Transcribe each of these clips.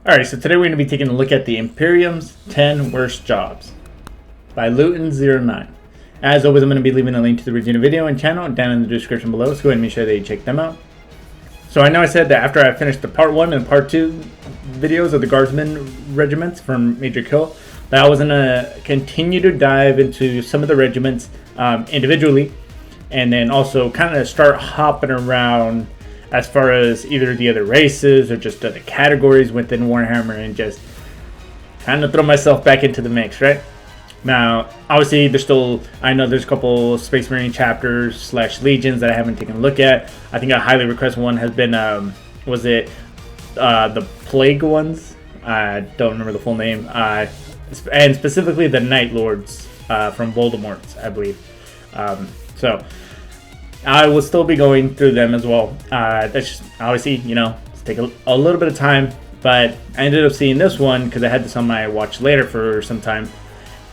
Alright, so today we're going to be taking a look at the Imperium's 10 Worst Jobs by Luetin09. As always, I'm going to be leaving a link to the original video and channel down in the description below, so go ahead and make sure that you check them out. So I know I said that after I finished the part 1 and part 2 videos of the guardsmen regiments from Major Kill, that I was going to continue to dive into some of the regiments individually, and then also kind of start hopping around as far as either the other races or just other categories within Warhammer, and just kind of throw myself back into the mix, right? Now, obviously, I know there's a couple Space Marine chapters / legions that I haven't taken a look at. I think a highly requested one has been, was it the Plague ones? I don't remember the full name. And specifically the Night Lords from Voldemort's, I believe. So I will still be going through them as well. That's just, obviously, it's take a little bit of time, but I ended up seeing this one because I had this on my watch later for some time,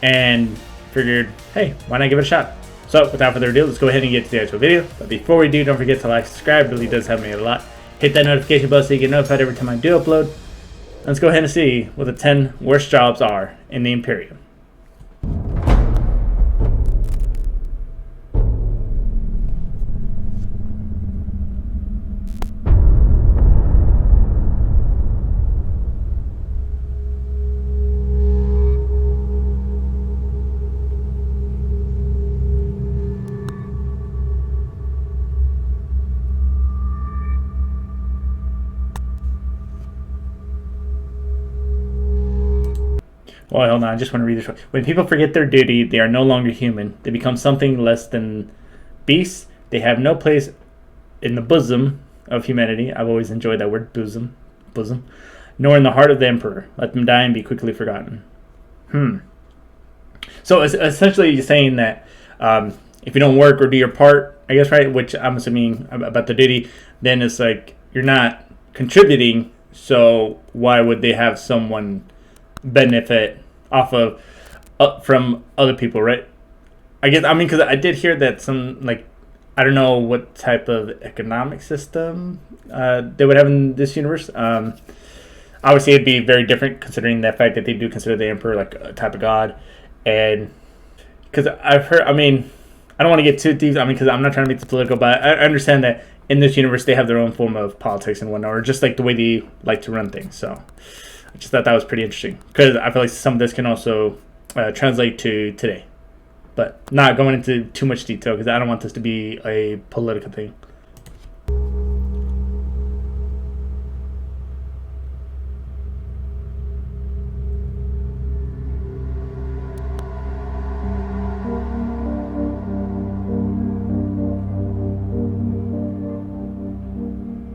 and figured, hey, why not give it a shot? So without further ado, let's go ahead and get to the actual video. But before we do, don't forget to like, subscribe. It really does help me a lot. Hit that notification bell so you get notified every time I do upload. Let's go ahead and see what the 10 worst jobs are in the Imperium. Well, hold on, I just want to read this one. When people forget their duty, they are no longer human. They become something less than beasts. They have no place in the bosom of humanity. I've always enjoyed that word, bosom. Nor in the heart of the Emperor. Let them die and be quickly forgotten. So essentially you're saying that if you don't work or do your part, I guess, right, which I'm assuming about the duty, then it's like you're not contributing, so why would they have someone benefit off of from other people, right? Because I did hear that some, like, I don't know what type of economic system they would have in this universe. Obviously it'd be very different considering the fact that they do consider the Emperor like a type of god, and because I've heard, I don't want to get too deep, because I'm not trying to make this political, but I understand that in this universe they have their own form of politics and whatnot, or just like the way they like to run things. So I just thought that was pretty interesting, because I feel like some of this can also translate to today, but not going into too much detail because I don't want this to be a political thing.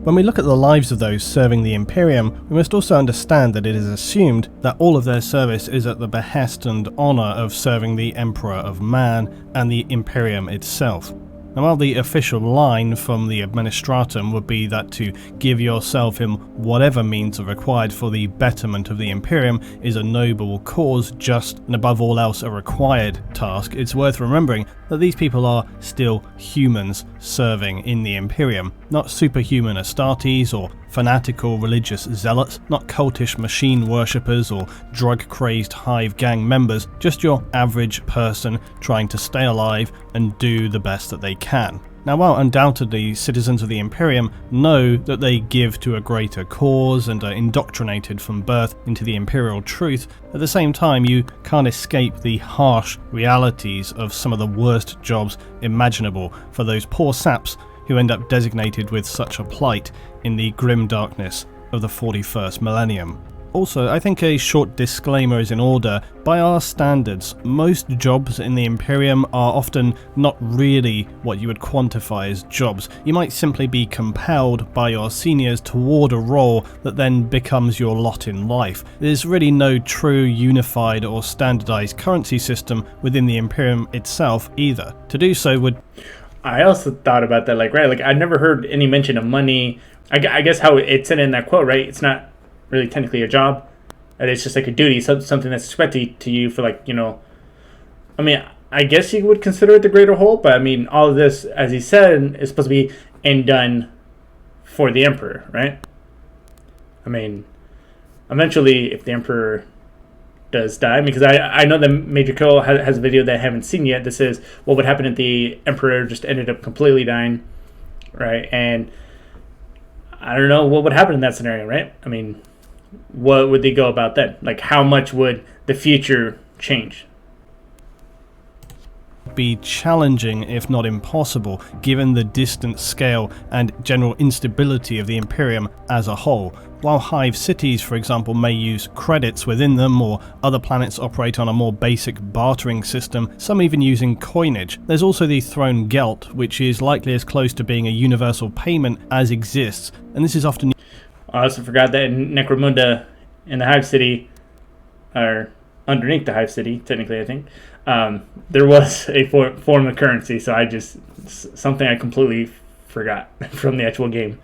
When we look at the lives of those serving the Imperium, we must also understand that it is assumed that all of their service is at the behest and honour of serving the Emperor of Man and the Imperium itself. Now, while the official line from the Administratum would be that to give yourself in whatever means are required for the betterment of the Imperium is a noble cause, just and above all else a required task, it's worth remembering that these people are still humans serving in the Imperium, not superhuman Astartes or fanatical religious zealots, not cultish machine worshippers or drug-crazed hive gang members, just your average person trying to stay alive and do the best that they can. Now, while undoubtedly citizens of the Imperium know that they give to a greater cause and are indoctrinated from birth into the imperial truth, at the same time you can't escape the harsh realities of some of the worst jobs imaginable for those poor saps who end up designated with such a plight in the grim darkness of the 41st millennium. Also, I think a short disclaimer is in order. By our standards, most jobs in the Imperium are often not really what you would quantify as jobs. You might simply be compelled by your seniors toward a role that then becomes your lot in life. There's really no true unified or standardized currency system within the Imperium itself either. To do so would... I also thought about that, I never heard any mention of money. I guess how it said in that quote, right? It's not really technically a job, and it's just like a duty, something that's expected to you for I guess you would consider it the greater whole, but all of this, as he said, is supposed to be and done for the Emperor, right? eventually, if the Emperor does die, because I know that Major Kill has a video that I haven't seen yet that says what would happen if the Emperor just ended up completely dying, right? And I don't know what would happen in that scenario, right? I mean, what would they go about then? Like, how much would the future change? Be challenging, if not impossible, given the distant scale and general instability of the Imperium as a whole. While hive cities, for example, may use credits within them, or other planets operate on a more basic bartering system, some even using coinage, there's also the throne gelt, which is likely as close to being a universal payment as exists, and this is often... I also forgot that in Necromunda, in the hive city, or underneath the hive city, technically, I think, there was a form of currency, so something I completely forgot from the actual game.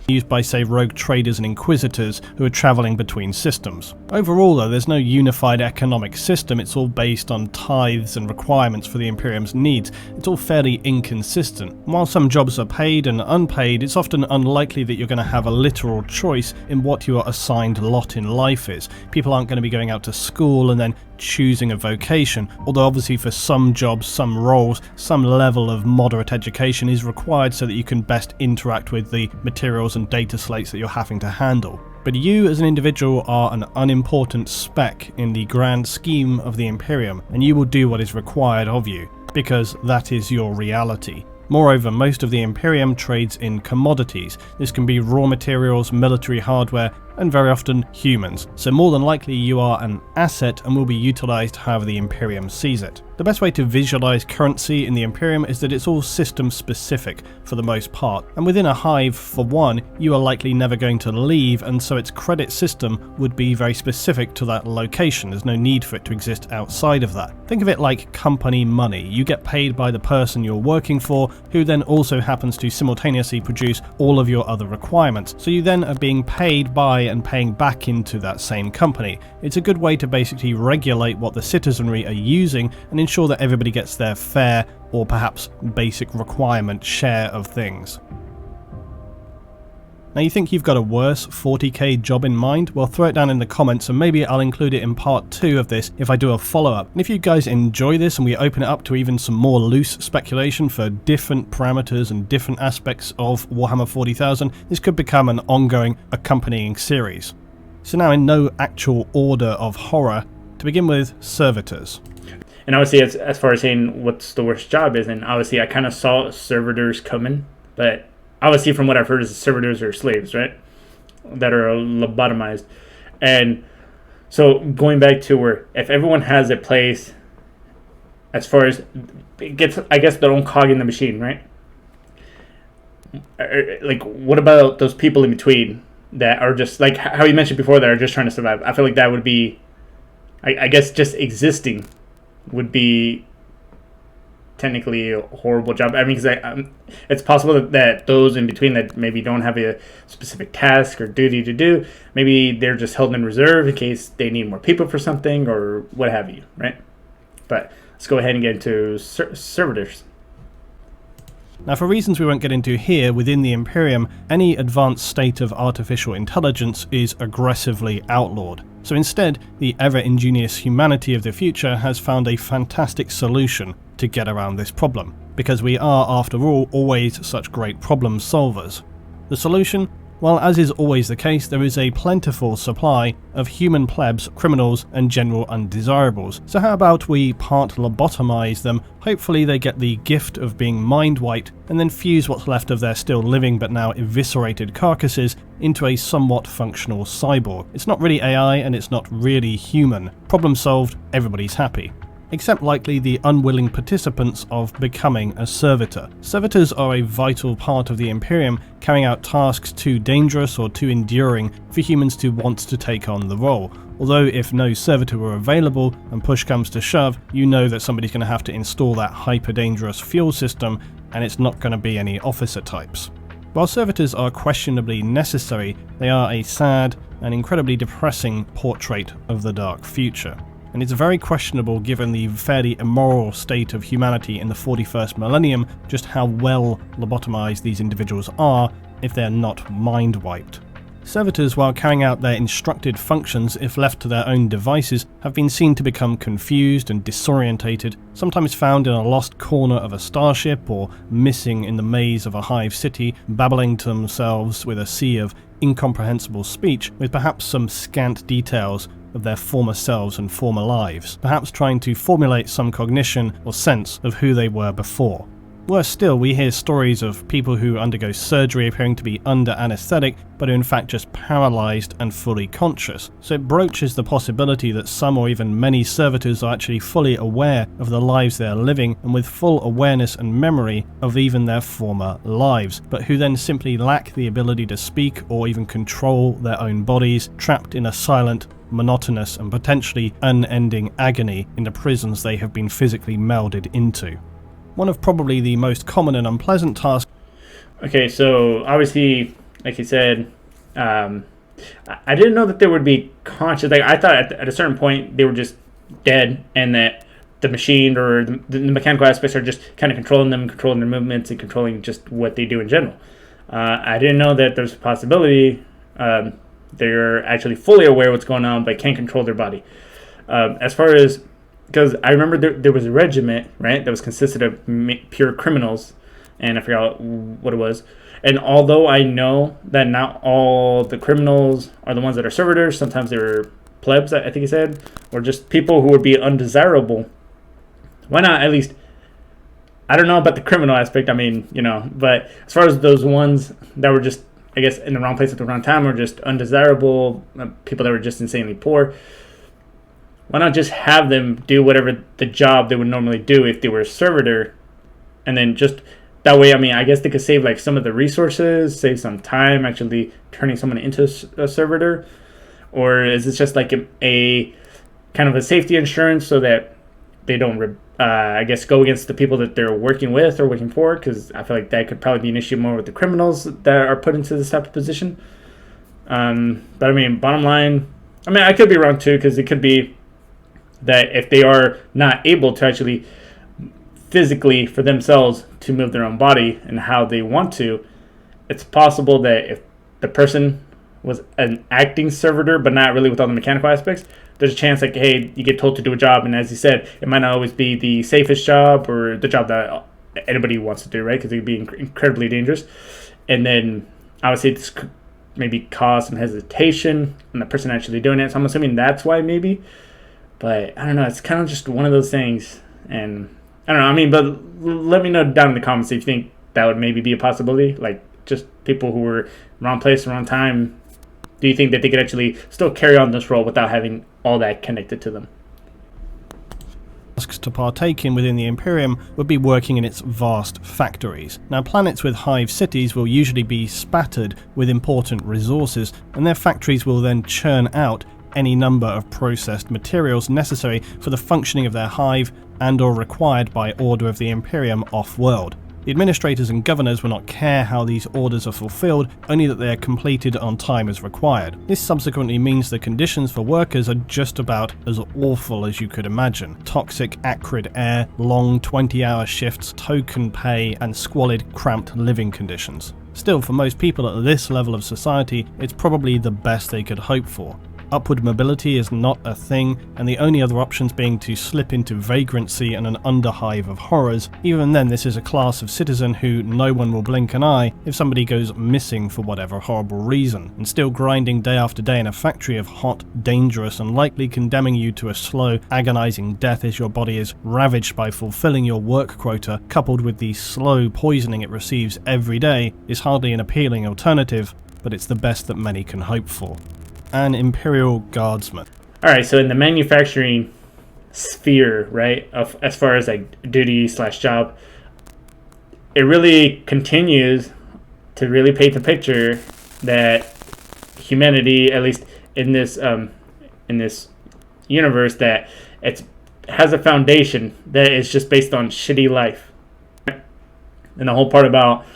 Used by, say, rogue traders and inquisitors who are travelling between systems. Overall, though, there's no unified economic system. It's all based on tithes and requirements for the Imperium's needs. It's all fairly inconsistent. While some jobs are paid and unpaid, it's often unlikely that you're going to have a literal choice in what your assigned lot in life is. People aren't going to be going out to school and then choosing a vocation, although obviously for some jobs, some roles, some level of moderate education is required so that you can best interact with the materials and data slates that you're having to handle. But you as an individual are an unimportant speck in the grand scheme of the Imperium, and you will do what is required of you, because that is your reality. Moreover, most of the Imperium trades in commodities. This can be raw materials, military hardware, and very often humans. So more than likely you are an asset and will be utilized however the Imperium sees it. The best way to visualize currency in the Imperium is that it's all system specific for the most part, and within a hive, for one, you are likely never going to leave, and so its credit system would be very specific to that location. There's no need for it to exist outside of that. Think of it like company money. You get paid by the person you're working for, who then also happens to simultaneously produce all of your other requirements. So you then are being paid by and paying back into that same company. It's a good way to basically regulate what the citizenry are using and ensure that everybody gets their fair or perhaps basic requirement share of things. Now you think you've got a worse 40k job in mind? Well, throw it down in the comments and maybe I'll include it in part 2 of this if I do a follow-up. And if you guys enjoy this and we open it up to even some more loose speculation for different parameters and different aspects of Warhammer 40,000, this could become an ongoing accompanying series. So now in no actual order of horror, to begin with, servitors. And obviously as far as saying what's the worst job is, and obviously I kind of saw servitors coming, but obviously from what I've heard is servitors are slaves, right? That are lobotomized. And so going back to where if everyone has a place as far as it gets, I guess, their own cog in the machine, right? Like, what about those people in between that are just, like how you mentioned before, that are just trying to survive? I feel like that would be, I guess just existing would be technically a horrible job. I mean, because it's possible that those in between that maybe don't have a specific task or duty to do, maybe they're just held in reserve in case they need more people for something or what have you, right? But let's go ahead and get into servitors. Now, for reasons we won't get into here, within the Imperium, any advanced state of artificial intelligence is aggressively outlawed. So instead, the ever-ingenious humanity of the future has found a fantastic solution to get around this problem, because we are, after all, always such great problem solvers. The solution? Well, as is always the case, there is a plentiful supply of human plebs, criminals, and general undesirables. So how about we part lobotomize them, hopefully they get the gift of being mind-wiped, and then fuse what's left of their still living but now eviscerated carcasses into a somewhat functional cyborg. It's not really AI and it's not really human. Problem solved, everybody's happy. Except likely the unwilling participants of becoming a servitor. Servitors are a vital part of the Imperium, carrying out tasks too dangerous or too enduring for humans to want to take on the role. Although if no servitor were available and push comes to shove, you know that somebody's going to have to install that hyper dangerous fuel system, and it's not going to be any officer types. While servitors are questionably necessary, they are a sad and incredibly depressing portrait of the dark future. And it's very questionable, given the fairly immoral state of humanity in the 41st millennium, just how well lobotomized these individuals are if they're not mind-wiped. Servitors, while carrying out their instructed functions, if left to their own devices, have been seen to become confused and disorientated, sometimes found in a lost corner of a starship or missing in the maze of a hive city, babbling to themselves with a sea of incomprehensible speech, with perhaps some scant details of their former selves and former lives, perhaps trying to formulate some cognition or sense of who they were before. Worse still, we hear stories of people who undergo surgery appearing to be under anesthetic, but are in fact just paralyzed and fully conscious. So it broaches the possibility that some or even many servitors are actually fully aware of the lives they are living and with full awareness and memory of even their former lives, but who then simply lack the ability to speak or even control their own bodies, trapped in a silent, monotonous and potentially unending agony in the prisons they have been physically melded into. One of probably the most common and unpleasant tasks. Okay, so obviously, like you said, I didn't know that they would be conscious. Like, I thought at a certain point they were just dead, and that the machine or the mechanical aspects are just kind of controlling them, controlling their movements, and controlling just what they do in general. I didn't know that there's a possibility they're actually fully aware of what's going on, but can't control their body. As far as, because I remember there was a regiment, right, that was consisted of pure criminals, and I forgot what it was. And although I know that not all the criminals are the ones that are servitors, sometimes they're plebs, I think he said, or just people who would be undesirable. Why not at least, I don't know about the criminal aspect, I mean, you know, but as far as those ones that were just, I guess, in the wrong place at the wrong time, or just undesirable, people that were just insanely poor, why not just have them do whatever the job they would normally do if they were a servitor, and then just that way, I mean, I guess they could save like some of the resources, save some time actually turning someone into a servitor? Or is this just like a kind of a safety insurance so that they don't, I guess, go against the people that they're working with or working for? Because I feel like that could probably be an issue more with the criminals that are put into this type of position. But I mean, bottom line, I mean, I could be wrong too, because it could be that if they are not able to actually physically for themselves to move their own body and how they want to, it's possible that if the person was an acting servitor but not really with all the mechanical aspects, there's a chance like, hey, you get told to do a job, and as you said, it might not always be the safest job or the job that anybody wants to do, right? Because it could be incredibly dangerous. And then obviously this could maybe cause some hesitation in the person actually doing it. So I'm assuming that's why maybe. But I don't know, it's kind of just one of those things. And I don't know, I mean, but let me know down in the comments if you think that would maybe be a possibility. Like, just people who were wrong place, wrong time. Do you think that they could actually still carry on this role without having all that connected to them? Tasks to partake in within the Imperium would be working in its vast factories. Now, planets with hive cities will usually be spattered with important resources, and their factories will then churn out any number of processed materials necessary for the functioning of their hive and or required by order of the Imperium off-world. The administrators and governors will not care how these orders are fulfilled, only that they are completed on time as required. This subsequently means the conditions for workers are just about as awful as you could imagine. Toxic, acrid air, long 20-hour shifts, token pay, and squalid, cramped living conditions. Still, for most people at this level of society, it's probably the best they could hope for. Upward mobility is not a thing, and the only other options being to slip into vagrancy and an underhive of horrors. Even then, this is a class of citizen who no one will blink an eye if somebody goes missing for whatever horrible reason, and still grinding day after day in a factory of hot, dangerous, and likely condemning you to a slow, agonizing death as your body is ravaged by fulfilling your work quota, coupled with the slow poisoning it receives every day, is hardly an appealing alternative, but it's the best that many can hope for. An Imperial guardsman. Alright, so in the manufacturing sphere, right, of as far as like duty/job, it really continues to really paint the picture that humanity, at least in this universe, that it has a foundation that is just based on shitty life. And the whole part about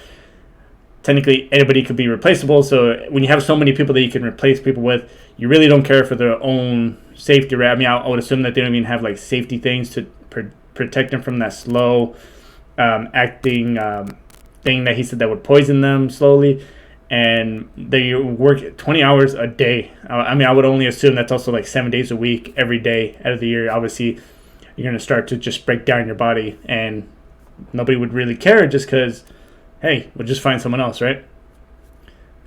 technically anybody could be replaceable, so when you have so many people that you can replace people with, you really don't care for their own safety, right? I mean, I would assume that they don't even have like safety things to protect them from that slow acting thing that he said that would poison them slowly. and they work 20 hours a day. I mean, I would only assume that's also like 7 days a week, every day out of the year. Obviously, you're going to start to just break down your body, and nobody would really care just because, hey, we'll just find someone else, right?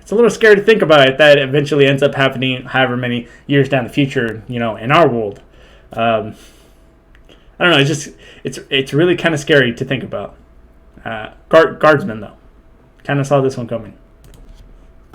It's a little scary to think about it, that eventually ends up happening however many years down the future, in our world. I don't know, it's really kind of scary to think about. Guardsmen, though, kind of saw this one coming.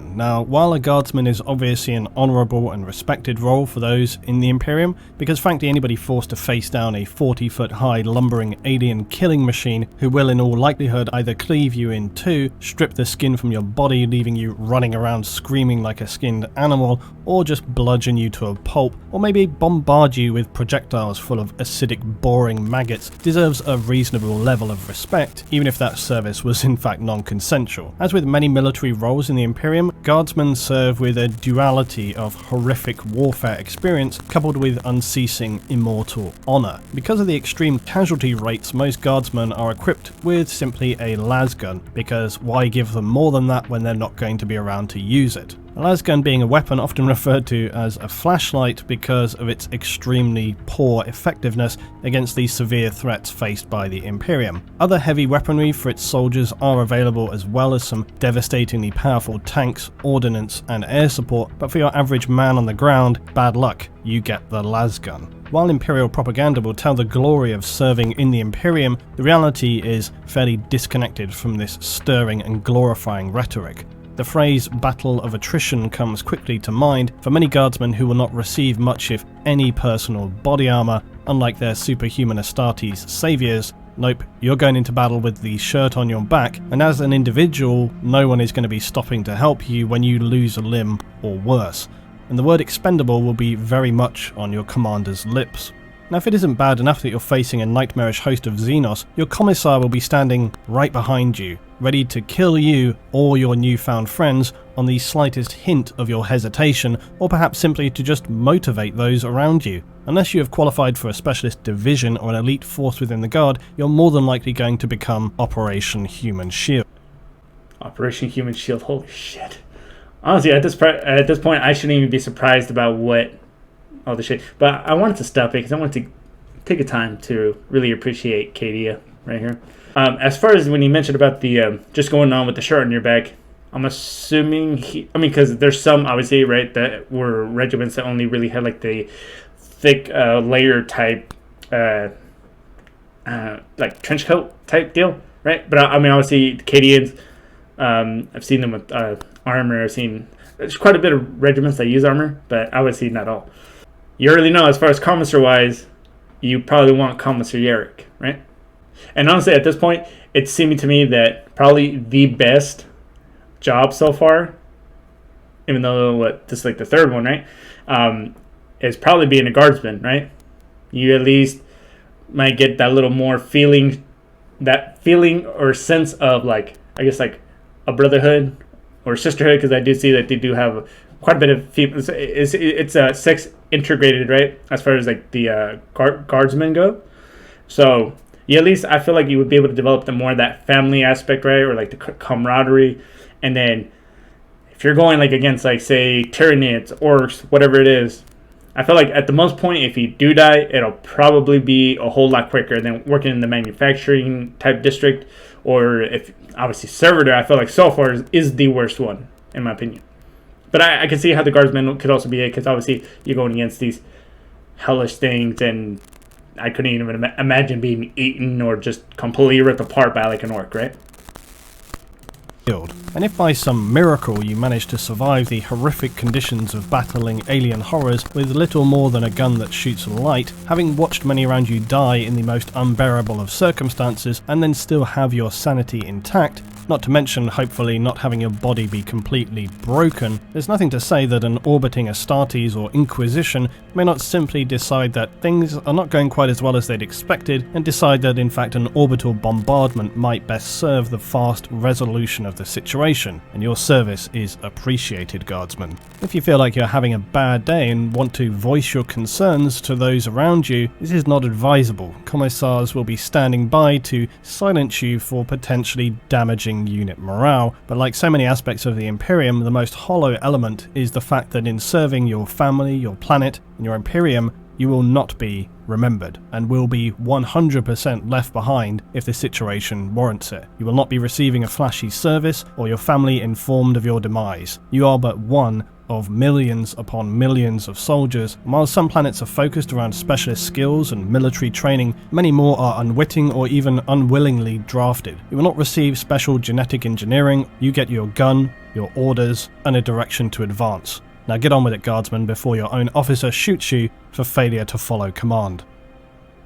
Now, while a guardsman is obviously an honourable and respected role for those in the Imperium, because frankly anybody forced to face down a 40-foot high lumbering alien killing machine who will in all likelihood either cleave you in two, strip the skin from your body leaving you running around screaming like a skinned animal, or just bludgeon you to a pulp, or maybe bombard you with projectiles full of acidic boring maggots, deserves a reasonable level of respect, even if that service was in fact non-consensual. As with many military roles in the Imperium, guardsmen serve with a duality of horrific warfare experience coupled with unceasing immortal honour. Because of the extreme casualty rates, most guardsmen are equipped with simply a lasgun, because why give them more than that when they're not going to be around to use it? A lasgun being a weapon often referred to as a flashlight because of its extremely poor effectiveness against the severe threats faced by the Imperium. Other heavy weaponry for its soldiers are available, as well as some devastatingly powerful tanks, ordnance and air support, but for your average man on the ground, bad luck, you get the lasgun. While Imperial propaganda will tell the glory of serving in the Imperium, the reality is fairly disconnected from this stirring and glorifying rhetoric. The phrase battle of attrition comes quickly to mind for many guardsmen who will not receive much if any personal body armour, unlike their superhuman Astartes saviours. Nope, you're going into battle with the shirt on your back, and as an individual, no one is going to be stopping to help you when you lose a limb or worse. And the word expendable will be very much on your commander's lips. Now, if it isn't bad enough that you're facing a nightmarish host of Xenos, your commissar will be standing right behind you, ready to kill you or your newfound friends on the slightest hint of your hesitation, or perhaps simply to just motivate those around you. Unless you have qualified for a specialist division or an elite force within the Guard, you're more than likely going to become Operation Human Shield. Operation Human Shield, holy shit. Honestly, at this point, I shouldn't even be surprised about what all the shit. But I wanted to stop it because I wanted to take a time to really appreciate Kadia right here. As far as when you mentioned about the just going on with the shirt on your back, I'm assuming because there's some obviously, right, that were regiments that only really had like the thick layer type like trench coat type deal, right? But I mean, obviously the Cadians, I've seen them with armor. There's quite a bit of regiments that use armor, but obviously not all. You already know, as far as commissar wise, you probably want Commissar Yarrick, right? And honestly, at this point, it's seeming to me that probably the best job so far, even though this is like the third one, right? Is probably being a guardsman, right? You at least might get that little more feeling or sense of like, I guess like a brotherhood or sisterhood, because I do see that they do have quite a bit of female. It's sex integrated, right? As far as like the guardsmen go. So yeah, at least I feel like you would be able to develop the more of that family aspect, right? Or like the camaraderie. And then if you're going like against like say Tyranids, orcs, whatever it is, I feel like at the most point, if you do die, it'll probably be a whole lot quicker than working in the manufacturing type district, or if obviously servitor, I feel like so far is the worst one in my opinion. But I can see how the guardsmen could also be it, because obviously you're going against these hellish things, and I couldn't even imagine being eaten or just completely ripped apart by like an orc, right? And if by some miracle you manage to survive the horrific conditions of battling alien horrors with little more than a gun that shoots light, having watched many around you die in the most unbearable of circumstances, and then still have your sanity intact, not to mention hopefully not having your body be completely broken, there's nothing to say that an orbiting Astartes or Inquisition may not simply decide that things are not going quite as well as they'd expected, and decide that in fact an orbital bombardment might best serve the fast resolution of the situation. situation, and your service is appreciated, guardsmen. If you feel like you're having a bad day and want to voice your concerns to those around you, this is not advisable. Commissars will be standing by to silence you for potentially damaging unit morale, but like so many aspects of the Imperium, the most hollow element is the fact that in serving your family, your planet, and your Imperium, you will not be remembered and will be 100% left behind if the situation warrants it. You will not be receiving a flashy service or your family informed of your demise. You are but one of millions upon millions of soldiers. While some planets are focused around specialist skills and military training, many more are unwitting or even unwillingly drafted. You will not receive special genetic engineering. You get your gun, your orders, and a direction to advance. Now get on with it, guardsmen, before your own officer shoots you for failure to follow command.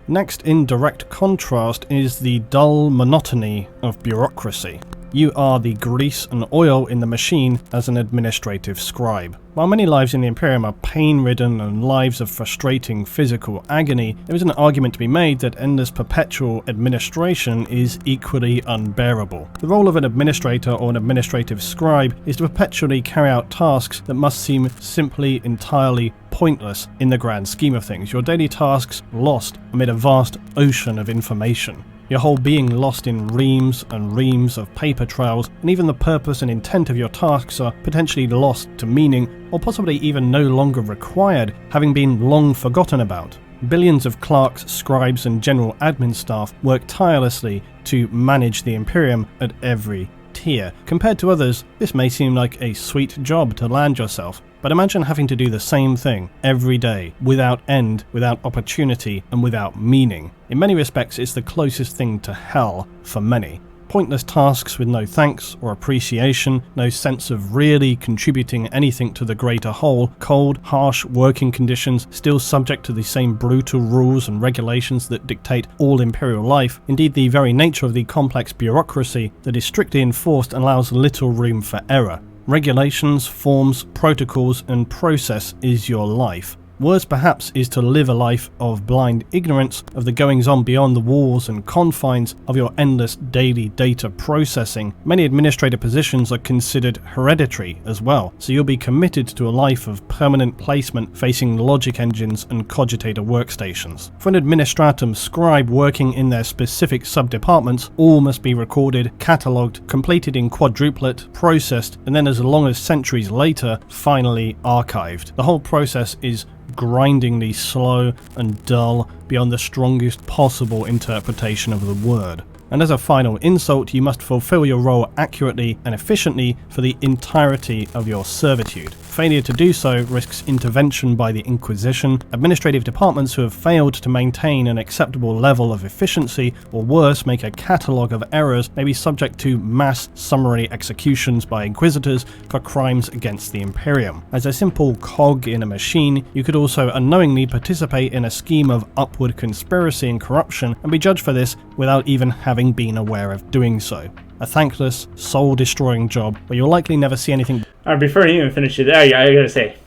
Next, in direct contrast, is the dull monotony of bureaucracy. You are the grease and oil in the machine as an administrative scribe. While many lives in the Imperium are pain-ridden and lives of frustrating physical agony, there is an argument to be made that endless perpetual administration is equally unbearable. The role of an administrator or an administrative scribe is to perpetually carry out tasks that must seem simply entirely pointless in the grand scheme of things. Your daily tasks lost amid a vast ocean of information. Your whole being lost in reams and reams of paper trails, and even the purpose and intent of your tasks are potentially lost to meaning, or possibly even no longer required, having been long forgotten about. Billions of clerks, scribes, and general admin staff work tirelessly to manage the Imperium at every tier. Compared to others, this may seem like a sweet job to land yourself, but imagine having to do the same thing every day, without end, without opportunity, and without meaning. In many respects, it's the closest thing to hell for many. Pointless tasks with no thanks or appreciation, no sense of really contributing anything to the greater whole, cold, harsh working conditions, still subject to the same brutal rules and regulations that dictate all Imperial life. Indeed, the very nature of the complex bureaucracy that is strictly enforced allows little room for error. Regulations, forms, protocols, and process is your life. Worse perhaps is to live a life of blind ignorance of the goings-on beyond the walls and confines of your endless daily data processing. Many administrative positions are considered hereditary as well, so you'll be committed to a life of permanent placement facing logic engines and cogitator workstations. For an administratum scribe working in their specific sub-departments, all must be recorded, catalogued, completed in quadruplet, processed, and then as long as centuries later, finally archived. The whole process is grindingly slow and dull beyond the strongest possible interpretation of the word. And as a final insult, you must fulfill your role accurately and efficiently for the entirety of your servitude. Failure to do so risks intervention by the Inquisition. Administrative departments who have failed to maintain an acceptable level of efficiency, or worse, make a catalogue of errors, may be subject to mass summary executions by Inquisitors for crimes against the Imperium. As a simple cog in a machine, you could also unknowingly participate in a scheme of upward conspiracy and corruption and be judged for this without even having been aware of doing so. A thankless, soul-destroying job where you'll likely never see anything. Before you even finish it, I gotta say,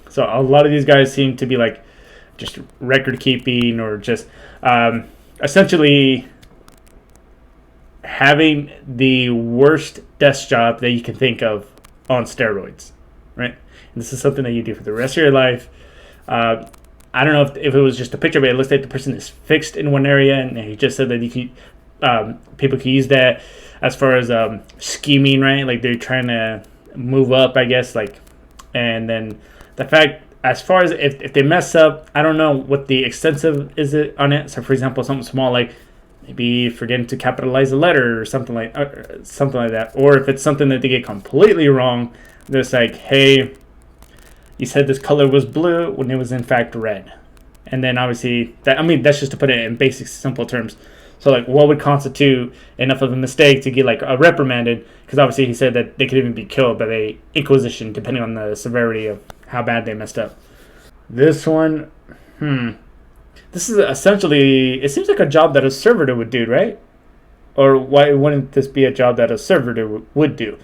so a lot of these guys seem to be like just record keeping or just essentially having the worst desk job that you can think of on steroids, right? And this is something that you do for the rest of your life. I don't know if it was just a picture, but it looks like the person is fixed in one area, and he just said that you can, people can use that as far as scheming, right? Like they're trying to move up, I guess, like, and then the fact, as far as if they mess up, I don't know what the extensive is it on it. So for example, something small like maybe forgetting to capitalize a letter or something like that, or if it's something that they get completely wrong, they're just like, hey, you said this color was blue when it was in fact red. And then obviously that, I mean, that's just to put it in basic simple terms. So like, what would constitute enough of a mistake to get like a reprimanded? Because obviously he said that they could even be killed by the Inquisition depending on the severity of how bad they messed up. This one, this is essentially, it seems like a job that a servitor would do, right? Or why wouldn't this be a job that a servitor would do?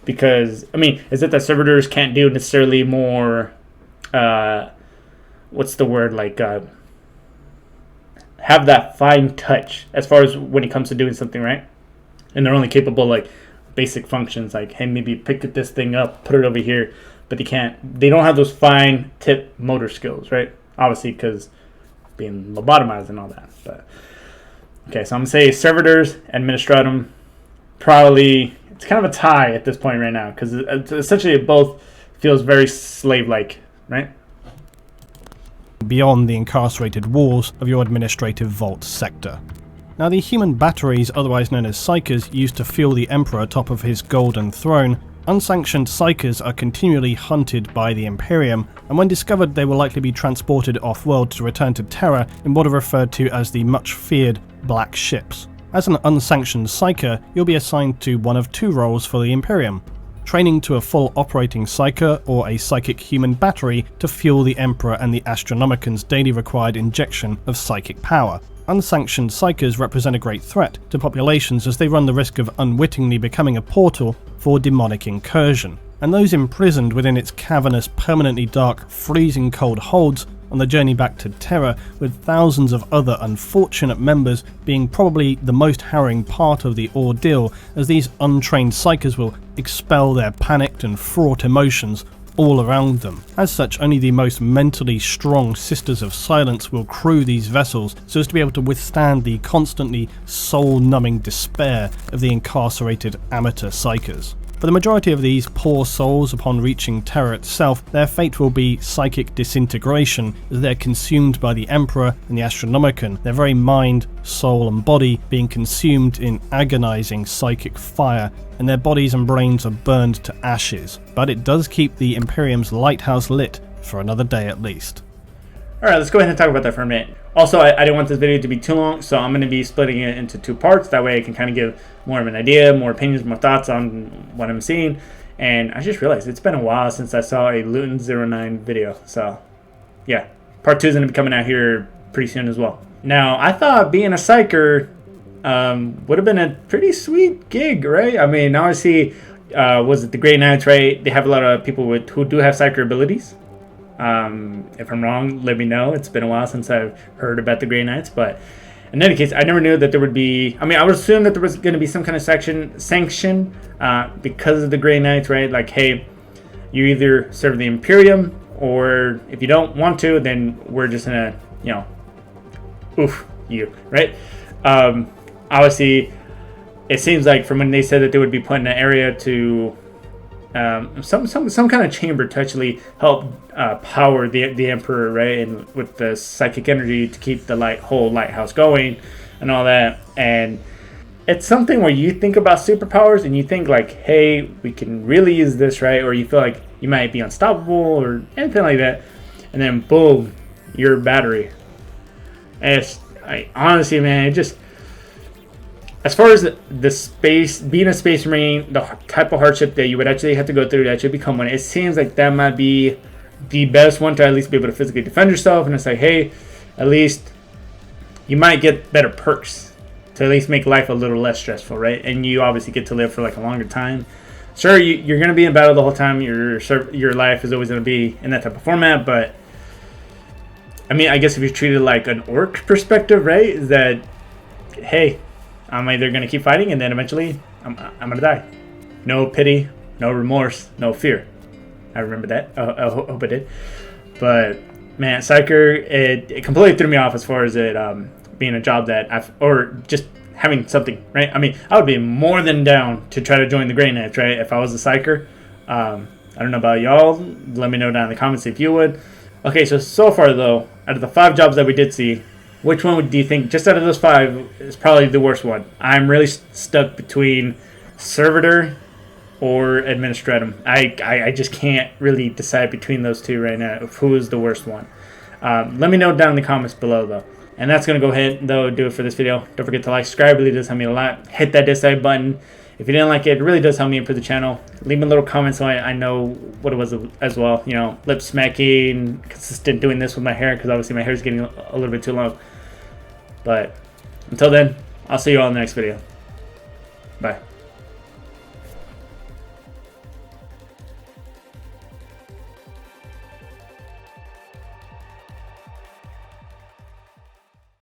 Because, I mean, is it that servitors can't do necessarily more, what's the word, like, have that fine touch as far as when it comes to doing something, right? And they're only capable, like, basic functions like, hey, maybe pick this thing up, put it over here, but they don't have those fine tip motor skills, right? Obviously, because being lobotomized and all that. But okay, so I'm gonna say servitors, administratum, probably it's kind of a tie at this point right now because essentially it both feels very slave-like, right? Beyond the incarcerated walls of your administrative vault sector. Now, the human batteries, otherwise known as psychers, used to fuel the Emperor atop of his golden throne. Unsanctioned psychers are continually hunted by the Imperium, and when discovered they will likely be transported off-world to return to Terra in what are referred to as the much-feared Black Ships. As an unsanctioned psycher, you'll be assigned to one of two roles for the Imperium: training to a full operating psycher or a psychic human battery to fuel the Emperor and the Astronomican's daily required injection of psychic power. Unsanctioned psychers represent a great threat to populations as they run the risk of unwittingly becoming a portal for demonic incursion, and those imprisoned within its cavernous, permanently dark, freezing cold holds on the journey back to Terra, with thousands of other unfortunate members being probably the most harrowing part of the ordeal, as these untrained psychers will expel their panicked and fraught emotions all around them. As such, only the most mentally strong Sisters of Silence will crew these vessels so as to be able to withstand the constantly soul-numbing despair of the incarcerated amateur psychers. For the majority of these poor souls, upon reaching Terra itself, their fate will be psychic disintegration as they're consumed by the Emperor and the Astronomican, their very mind, soul and body being consumed in agonizing psychic fire, and their bodies and brains are burned to ashes. But it does keep the Imperium's lighthouse lit for another day at least. Alright, let's go ahead and talk about that for a minute. Also, I didn't want this video to be too long, so I'm going to be splitting it into two parts. That way I can kind of give more of an idea, more opinions, more thoughts on what I'm seeing. And I just realized it's been a while since I saw a Luetin09 video. So, yeah, part 2 is going to be coming out here pretty soon as well. Now, I thought being a psycher would have been a pretty sweet gig, right? I mean, obviously, was it the Grey Knights, right? They have a lot of people who do have psycher abilities. If I'm wrong, let me know. It's been a while since I've heard about the Grey Knights, but in any case, I never knew that there would be. I mean, I would assume that there was going to be some kind of sanction because of the Grey Knights, right? Like, hey, you either serve the Imperium, or if you don't want to, then we're just gonna, oof you, right? Obviously, it seems like from when they said that they would be put in an area to some kind of chamber to actually help power the Emperor, right? And with the psychic energy to keep the whole lighthouse going and all that. And it's something where you think about superpowers and you think like, hey, we can really use this, right? Or you feel like you might be unstoppable or anything like that. And then boom, your battery. And honestly, man, it just, as far as the space, being a space marine, the type of hardship that you would actually have to go through to actually become one, it seems like that might be the best one to at least be able to physically defend yourself. And it's like, hey, at least you might get better perks to at least make life a little less stressful, right? And you obviously get to live for like a longer time. Sure, you're going to be in battle the whole time. Your life is always going to be in that type of format. But I mean, I guess if you treat it like an orc perspective, right, is that, hey, I'm either going to keep fighting and then eventually I'm going to die. No pity, no remorse, no fear. I remember that. I hope I did. But, man, psycher, it completely threw me off as far as it being a job that or just having something, right? I mean, I would be more than down to try to join the Grey Knights, right, if I was a psycher. I don't know about y'all. Let me know down in the comments if you would. Okay, so far, though, out of the 5 jobs that we did see, which one do you think, just out of those 5, is probably the worst one? I'm really stuck between servitor or administratum. I just can't really decide between those two right now of who is the worst one. Let me know down in the comments below, though. And that's going to go ahead, though, do it for this video. Don't forget to like, subscribe. It really does help me a lot. Hit that dislike button. If you didn't like it, it really does help me improve the channel. Leave me a little comment so I know what it was as well. You know, lip smacking, consistent doing this with my hair, because obviously my hair is getting a little bit too long. But until then, I'll see you all in the next video. Bye.